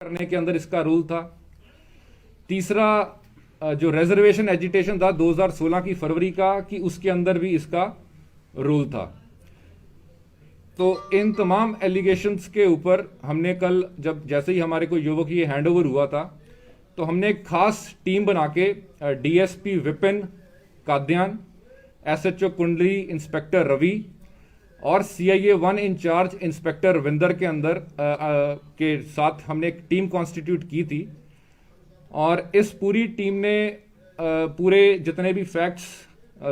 करने के अंदर इसका रोल था। तीसरा जो रिजर्वेशन एजिटेशन था 2016 की फरवरी का, कि उसके अंदर भी इसका रोल था। तो इन तमाम एलिगेशंस के ऊपर हमने कल जब जैसे ही हमारे को युवक ये हैंडओवर हुआ था, तो हमने एक खास टीम बना के डीएसपी विपिन काद्यान, एसएचओ कुंडली, इंस्पेक्टर रवि और सीआईए 1 इंचार्ज इंस्पेक्टर रविंदर के अंदर के साथ हमने एक टीम कॉन्स्टिट्यूट की थी। और इस पूरी टीम ने पूरे जितने भी फैक्ट्स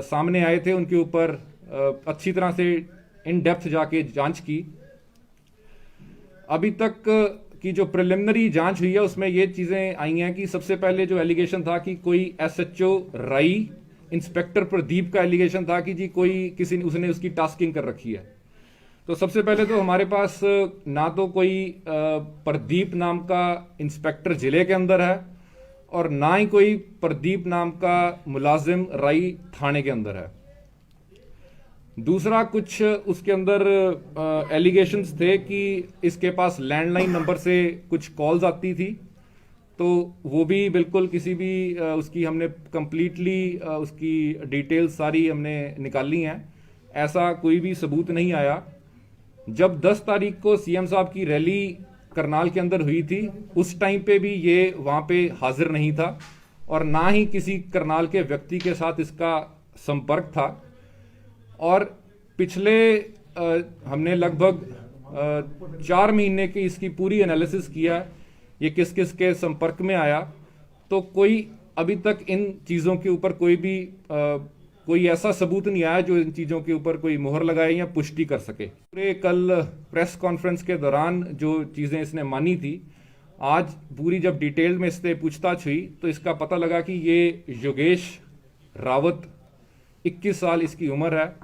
सामने आए थे उनके ऊपर अच्छी तरह से इन डेप्थ जाके जांच की। अभी तक की जो प्रिलिमिनरी जांच हुई है उसमें ये चीजें आई हैं कि सबसे पहले जो एलिगेशन था कि कोई एसएचओ राई, इंस्पेक्टर प्रदीप का एलिगेशन था कि जी कोई किसी ने उसने उसकी टास्किंग कर रखी है। तो सबसे पहले तो हमारे पास ना तो कोई प्रदीप नाम का इंस्पेक्टर जिले के अंदर है और ना ही कोई प्रदीप नाम का मुलाजिम राई थाने के अंदर है। दूसरा, कुछ उसके अंदर एलिगेशंस थे कि इसके पास लैंडलाइन नंबर से कुछ कॉल्स आती थी, तो वो भी बिल्कुल किसी भी उसकी हमने कंप्लीटली उसकी डिटेल्स सारी हमने निकाली हैं। ऐसा कोई भी सबूत नहीं आया। जब 10 तारीख को सीएम साहब की रैली करनाल के अंदर हुई थी, उस टाइम पे भी ये वहां पे हाजिर नहीं था और ना ही किसी करनाल के व्यक्ति के साथ इसका संपर्क था। और पिछले हमने लगभग 4 महीने की इसकी पूरी एनालिसिस किया, ये किस किस के संपर्क में आया, तो कोई अभी तक इन चीज़ों के ऊपर कोई ऐसा सबूत नहीं आया जो इन चीज़ों के ऊपर कोई मुहर लगाए या पुष्टि कर सके। पूरे कल प्रेस कॉन्फ्रेंस के दौरान जो चीज़ें इसने मानी थी, आज पूरी जब डिटेल में इससे पूछताछ हुई तो इसका पता लगा कि ये योगेश रावत 21 साल इसकी उम्र है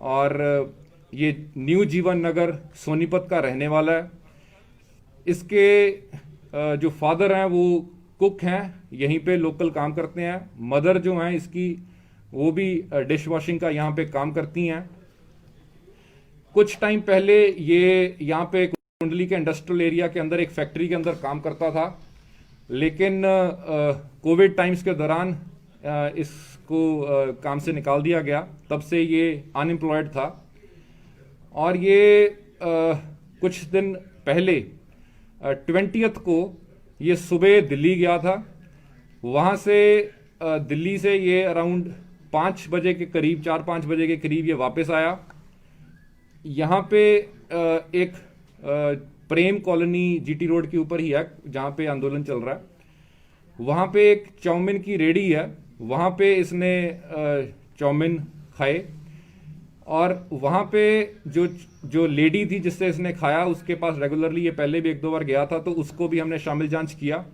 और ये न्यू जीवन नगर सोनीपत का रहने वाला है। इसके जो फादर हैं वो कुक हैं, यहीं पे लोकल काम करते हैं। मदर जो हैं इसकी वो भी डिश वॉशिंग का यहाँ पे काम करती हैं। कुछ टाइम पहले ये यहाँ पे कुंडली के इंडस्ट्रियल एरिया के अंदर एक फैक्ट्री के अंदर काम करता था, लेकिन कोविड टाइम्स के दौरान इसको काम से निकाल दिया गया। तब से ये अनएम्प्लॉयड था और ये कुछ दिन पहले 20th को ये सुबह दिल्ली गया था। वहाँ से दिल्ली से ये अराउंड 5 बजे के करीब, 4-5 बजे के करीब ये वापस आया। यहाँ पे एक प्रेम कॉलोनी जीटी रोड के ऊपर ही है जहाँ पे आंदोलन चल रहा है। वहाँ पे एक चाउमीन की रेडी है, वहाँ पे इसने चाउमीन खाए और वहाँ पे जो लेडी थी जिससे इसने खाया उसके पास रेगुलरली ये पहले भी 1-2 बार गया था, तो उसको भी हमने शामिल जांच किया।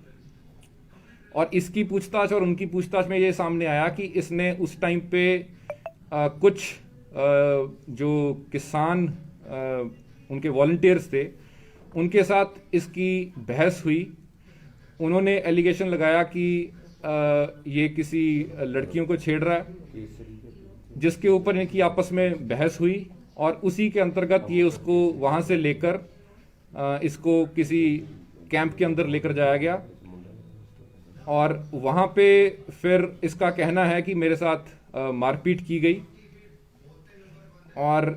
और इसकी पूछताछ और उनकी पूछताछ में ये सामने आया कि इसने उस टाइम पे कुछ जो किसान उनके वॉलंटियर्स थे उनके साथ इसकी बहस हुई। उन्होंने एलिगेशन लगाया कि ये किसी लड़कियों को छेड़ रहा है, जिसके ऊपर इनकी आपस में बहस हुई और उसी के अंतर्गत ये उसको वहाँ से लेकर इसको किसी कैंप के अंदर लेकर जाया गया। और वहाँ पे फिर इसका कहना है कि मेरे साथ मारपीट की गई। और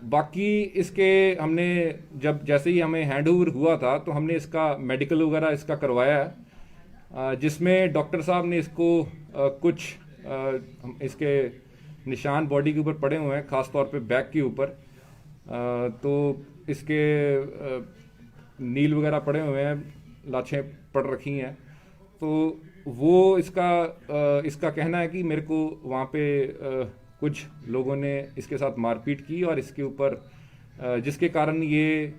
बाकी इसके हमने जब जैसे ही हमें हैंडओवर हुआ था तो हमने इसका मेडिकल वगैरह इसका करवाया है, जिसमें डॉक्टर साहब ने इसको कुछ इसके निशान बॉडी के ऊपर पड़े हुए हैं, ख़ास तौर पे बैक के ऊपर। तो इसके नील वगैरह पड़े हुए हैं, लाशें पड़ रखी हैं। तो वो इसका कहना है कि मेरे को वहाँ पे कुछ लोगों ने इसके साथ मारपीट की और इसके ऊपर जिसके कारण ये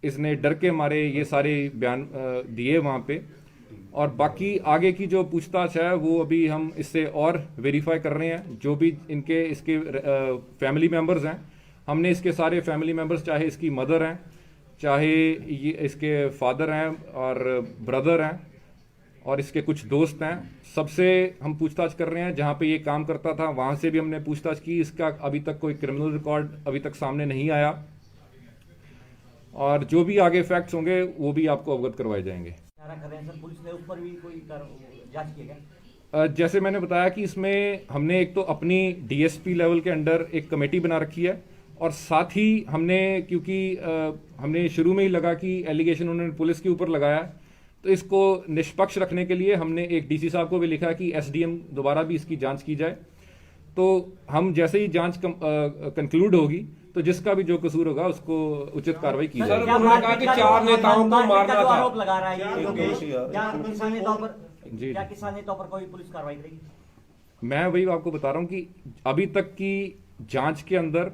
इसने डर के मारे ये सारे बयान दिए वहाँ पे। और बाकी आगे की जो पूछताछ है वो अभी हम इससे और वेरीफाई कर रहे हैं। जो भी इसके फैमिली मेंबर्स हैं, हमने इसके सारे फैमिली मेंबर्स, चाहे इसकी मदर हैं, चाहे ये इसके फादर हैं और ब्रदर हैं और इसके कुछ दोस्त हैं, सबसे हम पूछताछ कर रहे हैं। जहाँ पे ये काम करता था वहाँ से भी हमने पूछताछ की। इसका अभी तक कोई क्रिमिनल रिकॉर्ड अभी तक सामने नहीं आया। और जो भी आगे फैक्ट्स होंगे वो भी आपको अवगत करवाए जाएंगे। कर रहे हैं सर, पुलिस ने उस पर भी कोई जांच की है क्या? जैसे मैंने बताया कि इसमें हमने एक तो अपनी डीएसपी लेवल के अंडर एक कमेटी बना रखी है, और साथ ही हमने, क्योंकि हमने शुरू में ही लगा कि एलिगेशन उन्होंने पुलिस के ऊपर लगाया, तो इसको निष्पक्ष रखने के लिए हमने एक डीसी साहब को भी लिखा कि एसडीएम दोबारा भी इसकी जांच की जाए। तो हम जैसे ही जांच कंक्लूड होगी तो जिसका भी जो कसूर होगा उसको उचित कार्रवाई की जाएगी। क्या उन्होंने कहा कि 4 नेताओं को मारना था। आरोप लगा रहा है योगेश, क्या किसानी तौर पर जी। क्या किसानी तौर पर कोई पुलिस कार्रवाई करेगी? मैं वही आपको बता रहा हूं कि अभी तक की जांच के अंदर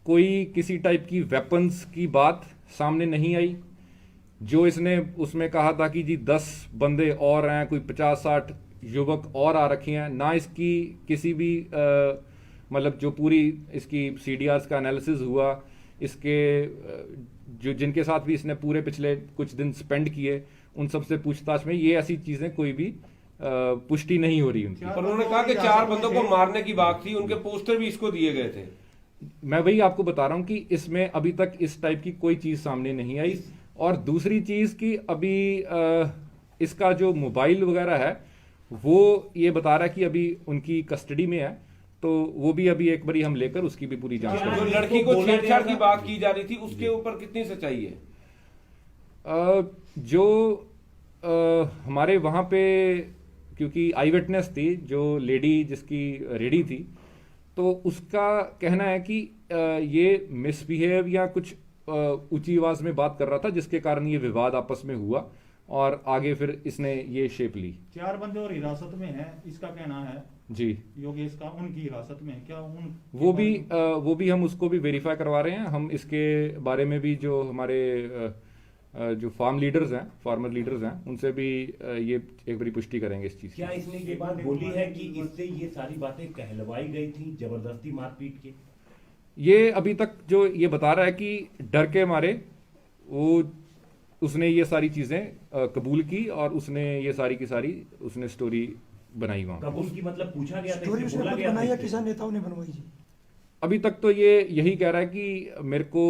कोई किसी टाइप की वेपन्स की बात सामने नहीं आई। जो इसने उसमें कहा था कि जी 10 बंदे और हैं, कोई 50-60 युवक और आ रखे हैं, ना इसकी किसी भी मतलब जो पूरी इसकी सीडीआरस का एनालिसिस हुआ, इसके जो जिनके साथ भी इसने पूरे पिछले कुछ दिन स्पेंड किए उन सब से पूछताछ में ये ऐसी चीजें कोई भी पुष्टि नहीं हो रही उनकी। पर उन्होंने कहा कि 4 बंदों को मारने की बात थी, उनके पोस्टर भी इसको दिए गए थे। मैं वही आपको बता रहा हूं कि इसमें अभी तक इस टाइप की कोई चीज सामने नहीं आई। और दूसरी चीज कि अभी इसका जो मोबाइल वगैरह है वो ये बता रहा है कि अभी उनकी कस्टडी में है, तो वो भी अभी एक बारी हम लेकर उसकी भी पूरी जांच जो करेंगे। लड़की को छेड़छाड़ की बात की जा रही थी उसके ऊपर कितनी सच्चाई है? जो हमारे वहाँ पे, क्योंकि आई विटनेस थी जो लेडी जिसकी रेडी थी, तो उसका कहना है कि ये मिसबिहेव या कुछ ऊंची आवाज में बात कर रहा था, जिसके कारण ये विवाद आपस में हुआ और आगे फिर इसने ये शेप ली। 4 बंदे और हिरासत में हैं, इसका कहना है जी योगेश का, उनकी हिरासत में क्या उन वो भी हम उसको भी वेरीफाई करवा रहे हैं। हम इसके बारे में भी जो हमारे जो फार्मर लीडर्स हैं उनसे भी ये एक बारी पुष्टि करेंगे इस चीज की। क्या इसने ये बात बोली है कि इससे ये सारी बातें कहलवाई गई थी जबरदस्ती मारपीट के? ये अभी तक जो ये बता रहा है कि डर के मारे उसने ये सारी चीजें कबूल की और उसने ये सारी की सारी उसने स्टोरी बनाई वहां। कबूल की मतलब पूछा गया था, स्टोरी इससे उसने बोला खुद गया बनाई या था? किसान नेताओं ने बनवाई जी? अभी तक तो ये यही कह रहा है कि मेरे को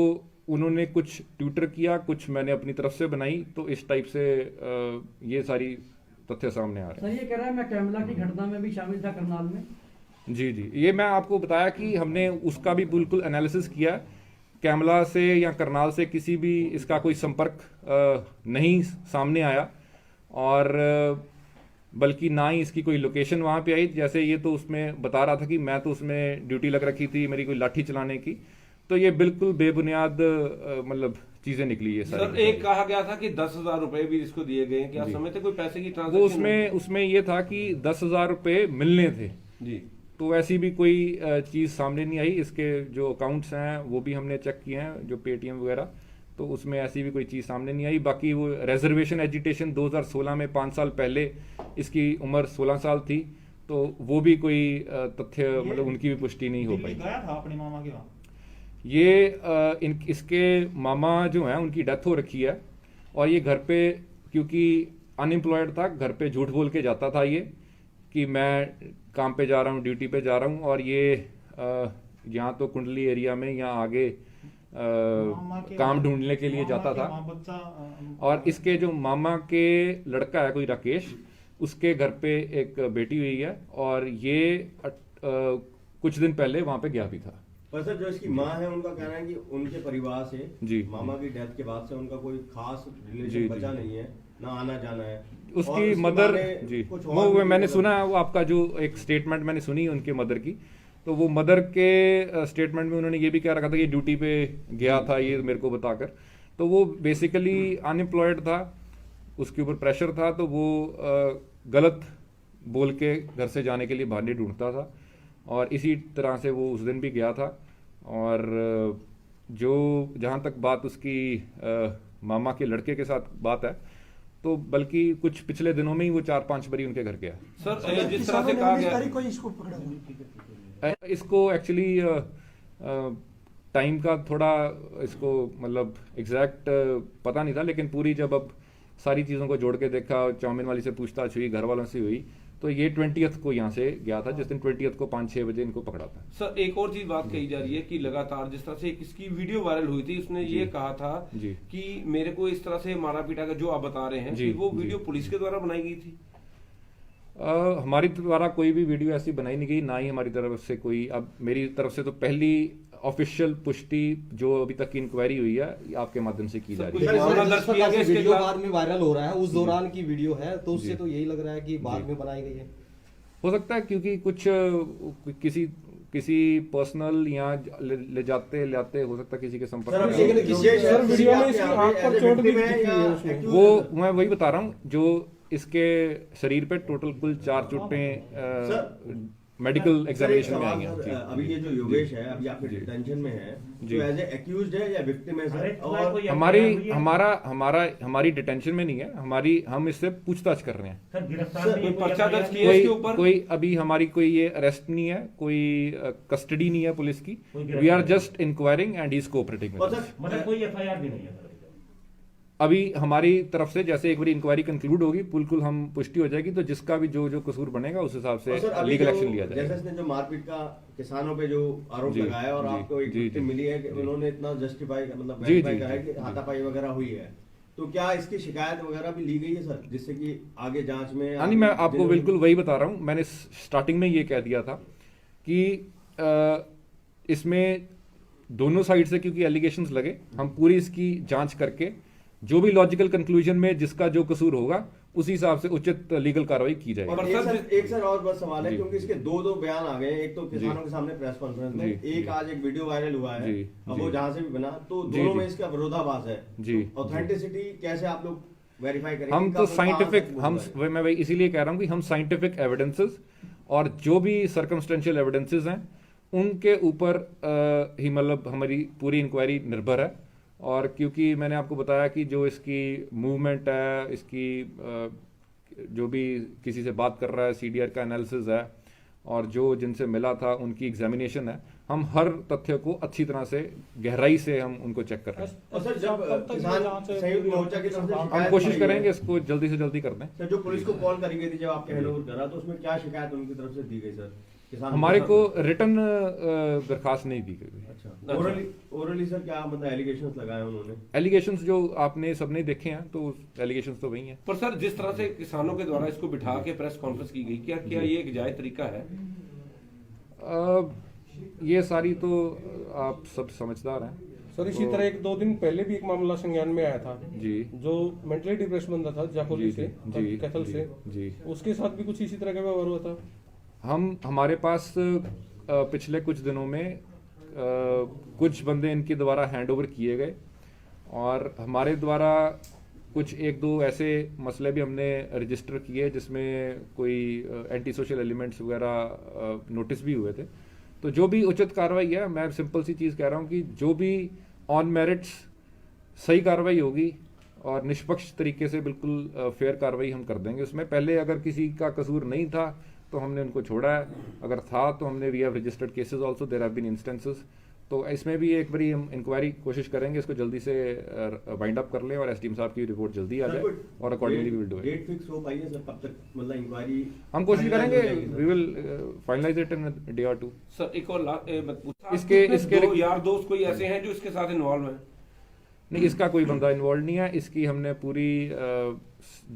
उन्होंने कुछ ट्विटर किया, कुछ मैंने अपनी तरफ से बनाई, तो इस टाइप से ये सारी तथ्य सामने आ रहे सर ये कह रहा है मैं कैमला की घटना में भी शामिल था करनाल में। हैं। जी जी, ये मैं आपको बताया कि हमने उसका भी बिल्कुल एनालिसिस किया। कैमला से या करनाल से किसी भी इसका कोई संपर्क नहीं सामने आया, और बल्कि ना ही इसकी कोई लोकेशन वहां पे आई। जैसे ये तो उसमें बता रहा था कि मैं तो उसमें ड्यूटी लग रखी थी मेरी कोई लाठी चलाने की, तो ये बिल्कुल बेबुनियाद मतलब चीजें निकली है सर, एक कहा गया था कि 10,000 रुपए भी इसको दिए गए, क्या समझते कोई पैसे की ट्रांजैक्शन? वो उसमें ये था कि 10,000 रुपए मिलने थे जी, तो ऐसी भी कोई चीज सामने नहीं आई। इसके जो अकाउंट्स हैं वो भी हमने चेक किए हैं, जो पेटीएम वगैरह, तो उसमें ऐसी भी कोई चीज सामने नहीं आई। बाकी वो रिजर्वेशन एजिटेशन 2016 में 5 साल पहले इसकी उम्र 16 साल थी, तो वो भी कोई तथ्य मतलब उनकी भी पुष्टि नहीं हो पाई। गया था अपने मामा के वहाँ? ये इसके मामा जो हैं उनकी डेथ हो रखी है, और ये घर पे क्योंकि अनएम्प्लॉयड था, घर पे झूठ बोल के जाता था ये कि मैं काम पे जा रहा हूँ, ड्यूटी पे जा रहा हूँ, और ये यहाँ तो कुंडली एरिया में यहाँ आगे काम ढूंढने के लिए जाता था। और इसके जो मामा के लड़का है कोई राकेश, उसके घर पे एक बेटी हुई है, और ये कुछ दिन पहले वहां पे गया भी था। पर सर जो इसकी माँ है उनका कहना है कि उनके परिवार से जी मामा की डेथ के बाद से उनका कोई खास जी, रिलेशन बचा नहीं है, ना आना जाना है। उसकी मदर जी, वो मैंने सुना है, वो आपका जो एक स्टेटमेंट मैंने सुनी उनके मदर की, तो वो मदर के स्टेटमेंट में उन्होंने ये भी कह रखा था कि ड्यूटी पे गया था ये मेरे को बताकर, तो वो बेसिकली अनएम्प्लॉयड था, उसके ऊपर प्रेशर था, तो वो गलत बोल के घर से जाने के लिए बहाने ढूंढता था, और इसी तरह से वो उस दिन भी गया था। और जो जहाँ तक बात उसकी मामा के लड़के के साथ बात है, तो बल्कि कुछ पिछले दिनों में ही वो 4-5 बारी उनके घर गया। सर जिस तरह से कहा गया, कोई इसको पकड़ा हुआ? इसको एक्चुअली टाइम का थोड़ा इसको मतलब एग्जैक्ट पता नहीं था, लेकिन पूरी जब अब सारी चीज़ों को जोड़ के देखा, चाउमीन वाली से पूछताछ हुई, घर वालों से हुई, तो ये 20th को यहाँ से गया था, जिस दिन 20th को 5-6 बजे इनको पकड़ा था। सर एक और चीज बात कही जा रही है कि लगातार जिस तरह से इसकी वीडियो वायरल हुई थी, उसने ये कहा था जी। कि मेरे को इस तरह से मारा पीटा का जो आप बता रहे हैं जी, कि वो जी। वीडियो पुलिस के द्वारा बनाई गई थी। हमारी द्वारा कोई भी वीडियो ऐसी बनाई नहीं गई, ना ही हमारी तरफ से कोई। अब मेरी तरफ से तो पहली ऑफिशियल पुष्टि जो अभी तक की इंक्वायरी हुई है ये आपके माध्यम से की जा रही है। सर, मामला दर्ज किया गया, इसके वीडियो खिलाफ- बाद में वायरल हो रहा है, उस दौरान की वीडियो है, तो उससे जी। तो यही लग रहा है कि बाद जी। में बनाई गई है। हो सकता है क्योंकि कुछ किसी पर्सनल यहाँ ले जाते लाते हो सकता है किसी के संपर्क में लेकिन विशेष सर, वीडियो में इसकी आंख पर चोट भी दिखी है उसमें। वो मैं वही बता रहा हूँ, जो इसके शरीर पे टोटल कुल 4 चोटें मेडिकल एग्जामिनेशन में आई हैं। जी, अभी ये जो योगेश है अभी आपके डिटेंशन में है, जी। तो एज ए एक्यूज्ड है या विक्टिम है अरे सर? तुम्हारे और कोई हमारी FIR हुई है? हमारी डिटेंशन में नहीं है, हम इससे पूछताछ कर रहे हैं। सर गिरफ्तार सर, नहीं है, कोई पर्चा FIR दर्ज नहीं किया है? इसके ऊपर? कोई अभी हमारी कोई ये अरेस्ट नहीं है, कोई कस्टडी नहीं है पुलिस की। कोई वी आर गिरफ्तार just enquiring and he is cooperating और विद सर मतलब कोई FIR भी नहीं है सर अभी तक। अभी हमारी तरफ से जैसे एक बार इंक्वायरी कंक्लूड होगी, बिल्कुल हम पुष्टि हो जाएगी, तो जिसका भी जो कसूर बनेगा उस हिसाब से और सर, अभी लीगल जो- एक्शन लिया जैसे जाएगा। इसने जो मारपीट का किसानों पे जो आरोप जी, लगाया और जी, आपको एक जी, victim जी, मिली है कि जी। उन्होंने इतना जस्टिफाई मतलब जी, वेरीफाई जी, करा है जी, कि जी। हाथापाई वगैरह हुई है, तो क्या इसकी शिकायत वगैरह भी ली गई है सर, जिससे कि आगे जांच में? हाँ नहीं, मैं आपको बिल्कुल वही बता रहा हूँ, मैंने स्टार्टिंग में ये कह दिया था कि इसमें दोनों साइड से क्योंकि एलिगेशंस लगे, हम पूरी इसकी जांच करके जो भी लॉजिकल कंक्लूजन में जिसका जो कसूर होगा उसी हिसाब से उचित लीगल कार्रवाई की जाएगी। और एक सर और बस सवाल है, जी, क्योंकि इसके दो बयान आ गए, एक तो किसानों जी। के सामने प्रेस कॉन्फ्रेंस में, जी, एक जी। आज एक वीडियो वायरल हुआ है, जी, अब वो जी। जहां से भी बना, तो जी, दोनों जी। में इसका विरोधाभास है। जी, ऑथेंटिसिटी कैसे आप लोग वेरीफाई करेंगे? हम इनका तो कहाँ साइंटिफिक तक हम हुआ है? मैं वही इसीलिए कह रहा हूँ कि हम साइंटिफिक एविडेंसेस और जो भी सर्कमस्टेंशियल एविडेंसेस हैं उनके ऊपर ही मतलब हमारी पूरी इंक्वायरी निर्भर है। और क्योंकि मैंने आपको बताया कि जो इसकी मूवमेंट है, इसकी जो भी किसी से बात कर रहा है, सीडीआर का एनालिसिस है, और जो जिनसे मिला था उनकी एग्जामिनेशन है, हम हर तथ्य को अच्छी तरह से गहराई से हम उनको चेक कर रहे हैं। और सर जब कब तक ये किसान जांच है? संयुक्त मोर्चा की तरफ से हम शिकायत कोशिश आई करेंगे है, इसको जल्दी से जल्दी कर दें। सर जो पुलिस को कॉल करी गई थी जब आपके हैंडओवर करा, तो उसमें क्या शिकायत उनकी तरफ से दी गई सर? किसान हमारे को रिटर्न दरखास्त नहीं दी गई। अच्छा, ओरली सर क्या मतलब एलिगेशंस लगाए उन्होंने? एलिगेशंस जो आपने सबने देखे हैं, तो एलिगेशंस तो वही हैं। पर सर जिस तरह से किसानों के द्वारा इसको बिठा के प्रेस कॉन्फ्रेंस की गई, क्या ये एक जायज तरीका है? ये सारी तो आप सब समझदार हैं। सर इसी तरह 1-2 दिन पहले भी एक मामला संज्ञान में आया था, जी जो मेंटली डिप्रेस बंदा था जाकोली जी से, जी कैथल से, जी। उसके साथ भी कुछ इसी तरह का व्यवहार हुआ था। हमारे पास पिछले कुछ दिनों में कुछ बंदे इनके द्वारा हैंडओवर किए गए, और हमारे द्वारा कुछ 1-2 ऐसे मसले भी हमने रजिस्टर किए जिसमें कोई एंटी सोशल एलिमेंट्स वगैरह नोटिस भी हुए थे। तो जो भी उचित कार्रवाई है, मैं सिंपल सी चीज़ कह रहा हूँ कि जो भी ऑन मेरिट्स सही कार्रवाई होगी और निष्पक्ष तरीके से बिल्कुल फेयर कार्रवाई हम कर देंगे उसमें। पहले अगर किसी का कसूर नहीं था तो हमने उनको छोड़ा है, अगर था तो हमने we have registered cases also, there have been instances. तो इसमें भी एक बारी हम इंक्वायरी कोशिश करेंगे, इसको जल्दी से वाइंड अप कर लें और एसडीएम साहब की रिपोर्ट जल्दी आ जाए और accordingly we will do it. Date fix हो पाई है सर कब तक, मतलब इंक्वायरी हम कोशिश करेंगे, we will finalise it in day और 2। सर एक और इसके दो यार दोस्त कोई ऐसे हैं जो इसके साथ इन्वॉल्व हैं? नहीं, इसका कोई बंदा इन्वॉल्व नहीं है। इसकी हमने पूरी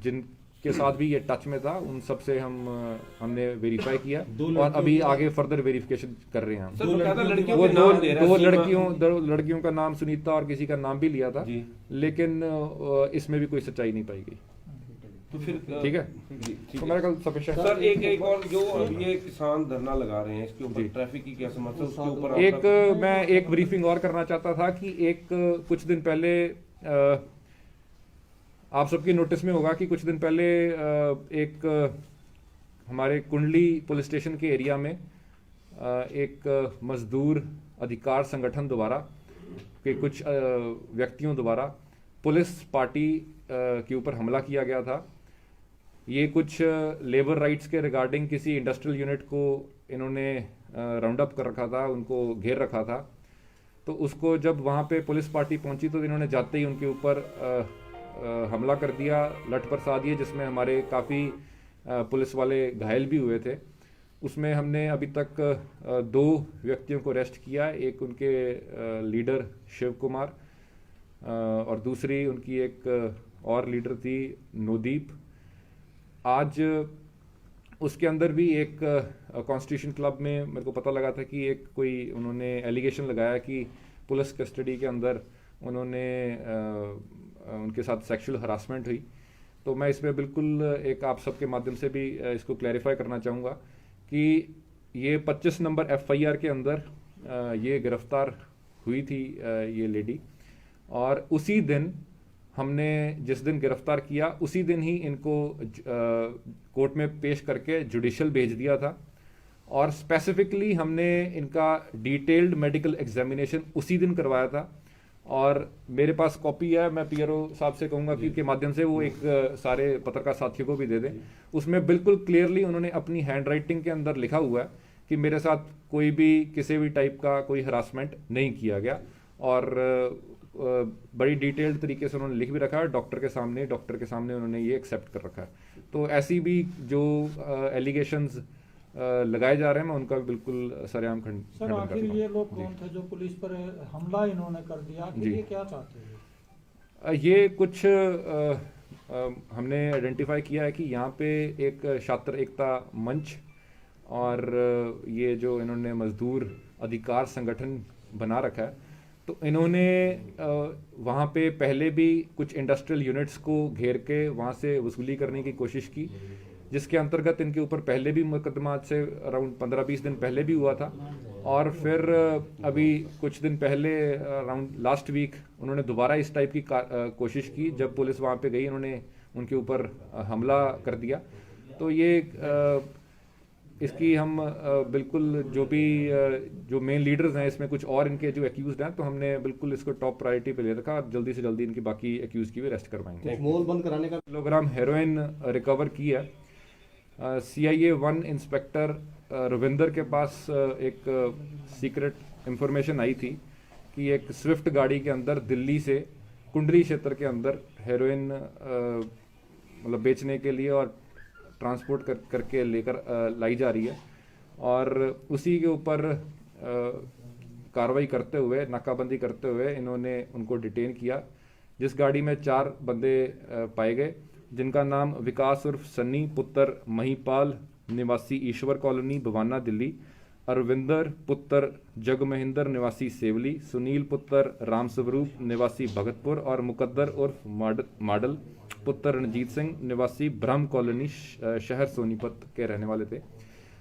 जिनके साथ भी ये टच में था उन सब से हमने वेरीफाई किया और अभी आगे फर्दर वेरिफिकेशन कर रहे हैं हम। सर बकायदा लड़कियों वो के नाम दे रहा है, दो लड़कियों का नाम सुनीता और किसी का नाम भी लिया था, जी। लेकिन इसमें भी कोई सच्चाई नहीं पाई गई। तो फिर ठीक है, जी, ठीक तो है। मेरा कल सफिशिएंट। सर एक और जो ये किसान धरना लगा रहे हैं, इसके ऊपर ट्रैफिक की क्या समस्या, उसके ऊपर एक मैं एक ब्रीफिंग और करना चाहता था कि कुछ दिन पहले आप सबकी नोटिस में होगा कि कुछ दिन पहले एक हमारे कुंडली पुलिस स्टेशन के एरिया में एक मजदूर अधिकार संगठन द्वारा के कुछ व्यक्तियों द्वारा पुलिस पार्टी के ऊपर हमला किया गया था। ये कुछ लेबर राइट्स के रिगार्डिंग किसी इंडस्ट्रियल यूनिट को इन्होंने राउंड अप कर रखा था, उनको घेर रखा था। तो उसको जब वहाँ पे पुलिस पार्टी पहुँची तो इन्होंने जाते ही उनके ऊपर हमला कर दिया, लठ बरसा दिए, जिसमें हमारे काफ़ी पुलिस वाले घायल भी हुए थे। उसमें हमने अभी तक 2 व्यक्तियों को अरेस्ट किया, एक उनके लीडर शिव कुमार और दूसरी उनकी एक और लीडर थी नोदीप। आज उसके अंदर भी एक कॉन्स्टिट्यूशन क्लब में मेरे को पता लगा था कि एक कोई उन्होंने एलिगेशन लगाया कि पुलिस कस्टडी के अंदर उन्होंने उनके साथ सेक्सुअल हरासमेंट हुई। तो मैं इसमें बिल्कुल एक आप सबके माध्यम से भी इसको क्लैरिफाई करना चाहूँगा कि ये 25 नंबर FIR के अंदर ये गिरफ्तार हुई थी ये लेडी, और उसी दिन हमने जिस दिन गिरफ्तार किया उसी दिन ही इनको कोर्ट में पेश करके जुडिशियल भेज दिया था, और स्पेसिफिकली हमने इनका डिटेल्ड मेडिकल एग्जामिनेशन उसी दिन करवाया था। और मेरे पास कॉपी है, मैं PRO साहब से कहूँगा कि के माध्यम से वो एक सारे पत्रकार साथियों को भी दे दें। उसमें बिल्कुल क्लियरली उन्होंने अपनी हैंड राइटिंग के अंदर लिखा हुआ है कि मेरे साथ कोई भी किसी भी टाइप का कोई हरासमेंट नहीं किया गया, और बड़ी डिटेल्ड तरीके से उन्होंने लिख भी रखा है। डॉक्टर के सामने उन्होंने ये एक्सेप्ट कर रखा है। तो ऐसी भी जो एलिगेशंस लगाए जा रहे हैं मैं उनका भी बिल्कुल सरेआम खंडन सर, आखिर ये लोग कौन थे जो पुलिस पर हमला इन्होंने कर दिया? आखिर ये क्या चाहते हैं? ये कुछ हमने आइडेंटिफाई किया है कि यहाँ पे एक छात्र एकता मंच और ये जो इन्होंने मजदूर अधिकार संगठन बना रखा है, तो इन्होंने वहाँ पे पहले भी कुछ इंडस्ट्रियल यूनिट्स को घेर के वहाँ से वसूली करने की कोशिश की, जिसके अंतर्गत इनके ऊपर पहले भी मुकदमा आज से अराउंड 15-20 दिन पहले भी हुआ था। और फिर अभी कुछ दिन पहले अराउंड लास्ट वीक उन्होंने दोबारा इस टाइप की कोशिश की। जब पुलिस वहाँ पे गई उन्होंने उनके ऊपर हमला कर दिया। तो ये इसकी हम बिल्कुल जो मेन लीडर्स हैं इसमें कुछ और इनके जो एक्यूज्ड हैं, तो हमने बिल्कुल इसको टॉप प्रायोरिटी पे ले रखा और जल्दी से जल्दी इनकी बाकी एक्यूज की भी अरेस्ट करवाएंगे। मोल बंद कराने का किलोग्राम हेरोइन रिकवर की है। CIA 1 इंस्पेक्टर रविंदर के पास एक सीक्रेट इंफॉर्मेशन आई थी कि एक स्विफ्ट गाड़ी के अंदर दिल्ली से कुंडली क्षेत्र के अंदर हेरोइन मतलब बेचने के लिए और ट्रांसपोर्ट करके लेकर लाई जा रही है, और उसी के ऊपर कार्रवाई करते हुए, नाकाबंदी करते हुए इन्होंने उनको डिटेन किया। जिस गाड़ी में 4 बंदे पाए गए, जिनका नाम विकास उर्फ सन्नी पुत्र महिपाल निवासी ईश्वर कॉलोनी बवाना दिल्ली, अरविंदर पुत्र जग महेंद्र निवासी सेवली, सुनील पुत्र राम स्वरूप निवासी भगतपुर और मुकद्दर उर्फ मॉडल पुत्र रणजीत सिंह निवासी ब्रह्म कॉलोनी शहर सोनीपत के रहने वाले थे।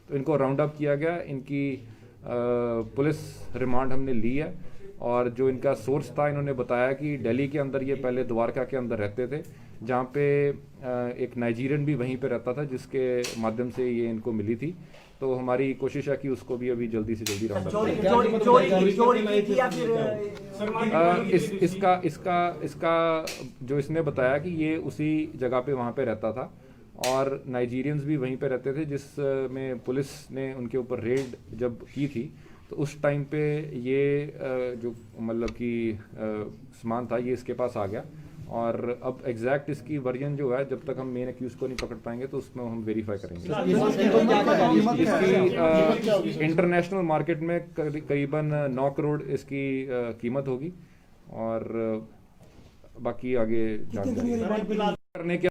तो इनको राउंड अप किया गया। इनकी पुलिस रिमांड हमने ली है, और जो इनका सोर्स था इन्होंने बताया कि दिल्ली के अंदर ये पहले द्वारका के अंदर रहते थे, जहाँ पे एक नाइजीरियन भी वहीं पे रहता था, जिसके माध्यम से ये इनको मिली थी। तो हमारी कोशिश है कि उसको भी अभी जल्दी से जल्दी राउंड अप इसका जो इसने बताया कि ये उसी जगह पे वहाँ पे रहता था, और नाइजीरियंस भी वहीं पे रहते थे, जिसमें पुलिस ने उनके ऊपर रेड जब की थी तो उस टाइम पे ये जो मतलब कि सामान था ये इसके पास आ गया। और अब एग्जैक्ट इसकी वर्जन जो है, जब तक हम मेन एक्यूज को नहीं पकड़ पाएंगे तो उसमें हम वेरीफाई करेंगे। इसकी इंटरनेशनल मार्केट में करीबन 9 करोड़ इसकी कीमत होगी, और बाकी आगे जानकारी करने के